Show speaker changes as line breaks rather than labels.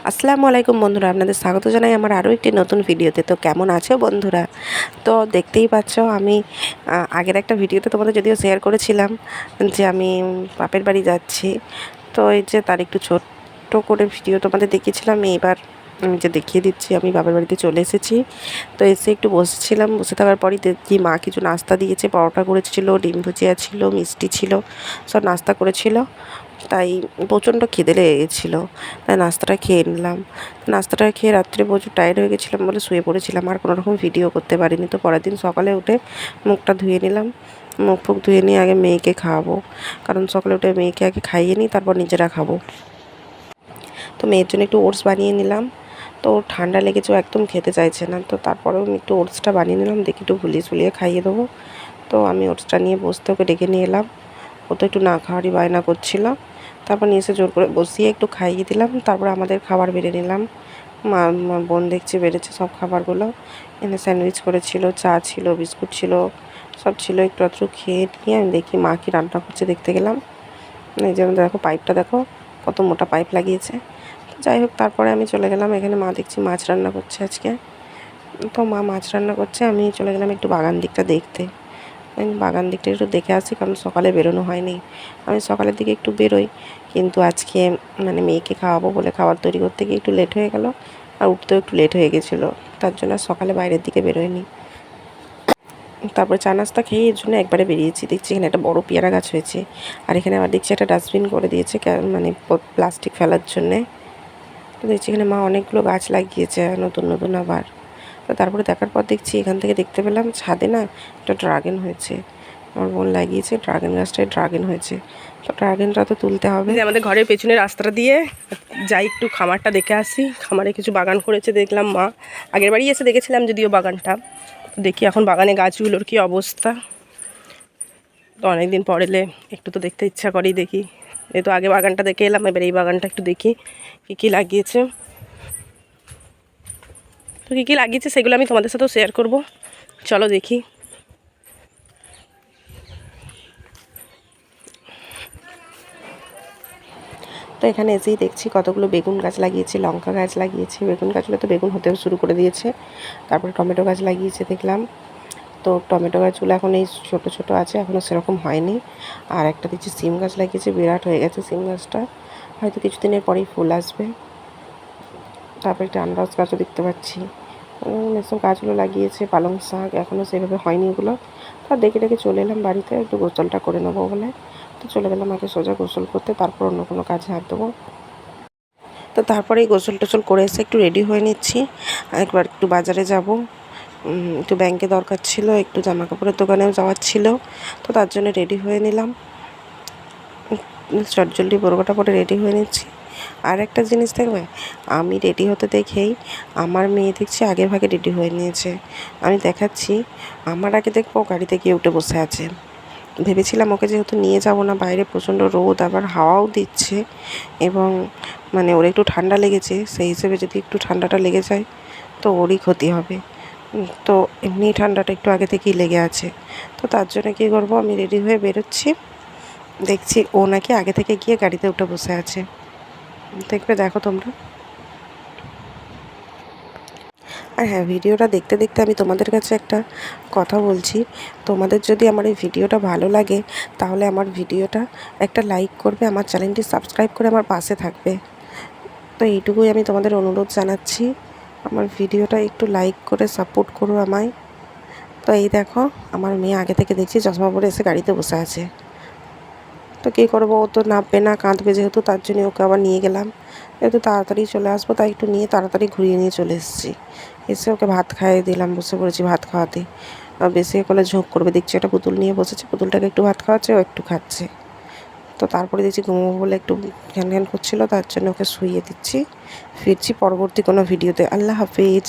আসসালামু আলাইকুম বন্ধুরা, আপনাদের স্বাগত জানাই আমার আরও একটি নতুন ভিডিওতে। তো কেমন আছো বন্ধুরা? তো দেখতেই পাচ্ছ আমি আগের একটা ভিডিওতে তোমাদের যদিও শেয়ার করেছিলাম যে আমি বাপের বাড়ি যাচ্ছি। তো এই যে তার একটু ছোট্ট করে ভিডিও তোমাদের দেখিয়েছিলাম। এবার আমি যে দেখিয়ে দিচ্ছি আমি বাপের বাড়িতে চলে এসেছি। তো এসে একটু বসেছিলাম, বসে থাকার পরই দেখি মা কিছু নাস্তা দিয়েছে। পরোটা করেছিল, ডিম ভুজিয়া ছিল, মিষ্টি ছিল, সব নাস্তা করেছিল। তাই প্রচণ্ড খিদে লেগে গেছিলো, তাই নাস্তাটা খেয়ে নিলাম। নাস্তাটা খেয়ে রাত্রে প্রচুর টায়ার্ড হয়ে গেছিলাম বলে শুয়ে পড়েছিলাম, আর কোনো রকম ভিডিও করতে পারিনি। তো পরের দিন সকালে উঠে মুখটা ধুয়ে নিলাম, মুখ ফুক ধুয়ে নিয়ে আগে মেয়েকে খাওয়াবো, কারণ সকালে উঠে মেয়েকে আগে খাইয়ে নিই, তারপর নিজেরা খাবো। তো মেয়ের জন্য একটু ওটস বানিয়ে নিলাম। তো ঠান্ডা লেগেছে, ও একদম খেতে চাইছে না। তো তারপরেও আমি একটু ওটসটা বানিয়ে নিলাম, দেখি একটু ভুলিয়ে ঝুলিয়ে খাইয়ে দেবো। তো আমি ওটসটা নিয়ে বসতে ওকে ডেকে নিয়ে এলাম। ও তো একটু না খাওয়ারই বায়না করছিল। তারপর নিয়ে এসে জোর করে বসিয়ে একটু খাইয়ে দিলাম। তারপর আমাদের খাবার বেড়ে নিলাম। বোন দেখছি বেড়েছে সব খাবারগুলো। এনে স্যান্ডউইচ করেছিল, চা ছিল, বিস্কুট ছিল, সব ছিল। একটু আধটু খেয়ে নিয়ে আমি দেখি মা কি রান্না করছে দেখতে গেলাম। এই যেমন দেখো পাইপটা দেখো, কত মোটা পাইপ লাগিয়েছে। যাই হোক, তারপরে আমি চলে গেলাম। এখানে মা দেখছি মাছ রান্না করছে আজকে। তো মা মাছ রান্না করছে, আমি চলে গেলাম একটু বাগান দিকটা দেখতে। আমি বাগান দিকটা একটু দেখে আসি, কারণ সকালে বেরোনো হয়নি। আমি সকালের দিকে একটু বেরোই, কিন্তু আজকে মানে মেয়েকে খাওয়াবো বলে খাবার তৈরি করতে গিয়ে একটু লেট হয়ে গেল, আর উঠতেও একটু লেট হয়ে গেছিলো। তার জন্য সকালে বাইরের দিকে বেরোয়নি। তারপরে চা নাস্তা খেয়ে এর জন্য একবারে বেরিয়েছি। দেখছি এখানে একটা বড় পেয়ারা গাছ হয়েছে, আর এখানে আবার দেখছি একটা ডাস্টবিন করে দিয়েছে মানে প্লাস্টিক ফেলার জন্যে। তো দেখছি এখানে মা অনেকগুলো গাছ লাগিয়েছে নতুন নতুন আবার। তো তারপরে দেখার পর দেখছি এখান থেকে দেখতে পেলাম ছাদে না একটা ড্রাগন হয়েছে। আমার বোন লাগিয়েছে ড্রাগন গাছটায়, ড্রাগন হয়েছে। তো ড্রাগনটা তো তুলতে হবে। আমাদের ঘরের পেছনে রাস্তাটা দিয়ে যাই, একটু খামারটা দেখে আসি। খামারে কিছু বাগান করেছে দেখলাম মা। আগের বাড়ি এসে দেখেছিলাম যদিও বাগানটা। দেখি এখন বাগানে গাছগুলোর কি অবস্থা। তো অনেকদিন পর এলে একটু তো দেখতে ইচ্ছা করেই, দেখি। এই তো আগে বাগানটা দেখে এলাম, এবার এই বাগানটা একটু দেখি কী কী লাগিয়েছে। তো কী কী লাগিয়েছে সেগুলো আমি তোমাদের সাথেও শেয়ার করব, চলো দেখি। তো এখানে এসেই দেখছি কতগুলো বেগুন গাছ লাগিয়েছে, লঙ্কা গাছ লাগিয়েছে। বেগুন গাছগুলো তো বেগুন হতেও শুরু করে দিয়েছে। তারপরে টমেটো গাছ লাগিয়েছে দেখলাম। তো টমেটো গাছগুলো এখন এই ছোটো ছোটো আছে, এখনও সেরকম হয়নি। আর একটা দেখছি সিম গাছ লাগিয়েছে, বিরাট হয়ে গেছে সিম গাছটা, হয়তো কিছুদিনের পরেই ফুল আসবে। তারপরে একটা আনারস গাছও দেখতে পাচ্ছি। এসব গাছগুলো লাগিয়েছে। পালং শাক এখনও সেভাবে হয়নি ওগুলো। তো দেখে দেখে চলে এলাম বাড়িতে, একটু গোসলটা করে নেবো বলে। তো চলে গেলাম আগে সোজা গোসল করতে, তারপর অন্য কোনো কাজে হাত দেবো। তো তারপরে এই গোসল টোসল করে এসে একটু রেডি হয়ে নিচ্ছি। একবার একটু বাজারে যাব, একটু ব্যাংকে দরকার ছিল, একটু জামা কাপড়ের দোকানেও যাওয়ার ছিল। তো তার জন্য রেডি হয়ে নিলাম, চটজলদি বোরকাটা পরে রেডি হয়ে নিচ্ছি। আর একটা জিনিস দেখবে, আমি রেডি হতে দেখেই আমার মেয়ে দেখছি আগে ভাগে রেডি হয়ে নিয়েছে। আমি দেখাচ্ছি, আমার আগে দেখবো গাড়িতে গিয়ে উঠে বসে আছে। ভেবেছিলাম ওকে যেহেতু নিয়ে যাব না, বাইরে প্রচণ্ড রোদ, আবার হাওয়াও দিচ্ছে, এবং মানে ওর একটু ঠান্ডা লেগেছে, সেই হিসেবে যদি একটু ঠান্ডাটা লেগে যায় তো ওরই ক্ষতি হবে। তো এমনি ঠান্ডাটা একটু আগে থেকেই লেগে আছে। তো তার জন্য কী করবো, আমি রেডি হয়ে বেরোচ্ছি। দেখছি ও নাকি আগে থেকে গিয়ে গাড়িতে উঠে বসে আছে। দেখবে, দেখো তোমরা। আর হ্যাঁ, ভিডিওটা দেখতে দেখতে আমি তোমাদের কাছে একটা কথা বলছি। তোমাদের যদি আমার এই ভিডিওটা ভালো লাগে, তাহলে আমার ভিডিওটা একটা লাইক করবে, আমার চ্যানেলটি সাবস্ক্রাইব করে আমার পাশে থাকবে। তো এইটুকুই আমি তোমাদের অনুরোধ জানাচ্ছি, আমার ভিডিওটা একটু লাইক করে সাপোর্ট করো আমায়। তো এই দেখো, আমার মেয়ে আগে থেকে দেখছি চশমা পরে এসে গাড়িতে বসে আছে। তো কী করবো, ও তো নামবে না, কাঁদবে যেহেতু, তার জন্য ওকে আবার নিয়ে গেলাম। যেহেতু তাড়াতাড়ি চলে আসবো, তাই একটু নিয়ে তাড়াতাড়ি ঘুরিয়ে নিয়ে চলে এসেছি। এসে ওকে ভাত খাইয়ে দিলাম, বসে পড়েছি ভাত খাওয়াতে। বেশি করলে ঝোঁক করবে, দেখছি একটা পুতুল নিয়ে বসেছে, পুতুলটাকে একটু ভাত খাওয়াচ্ছে, ও একটু খাচ্ছে। তো তারপরে দেখছি ঘুমোবো বলে একটু ঘ্যান ঘ্যান করছিলো, তার জন্য ওকে শুইয়ে দিচ্ছি। ফিরছি পরবর্তী কোনো ভিডিওতে। আল্লাহ হাফিজ।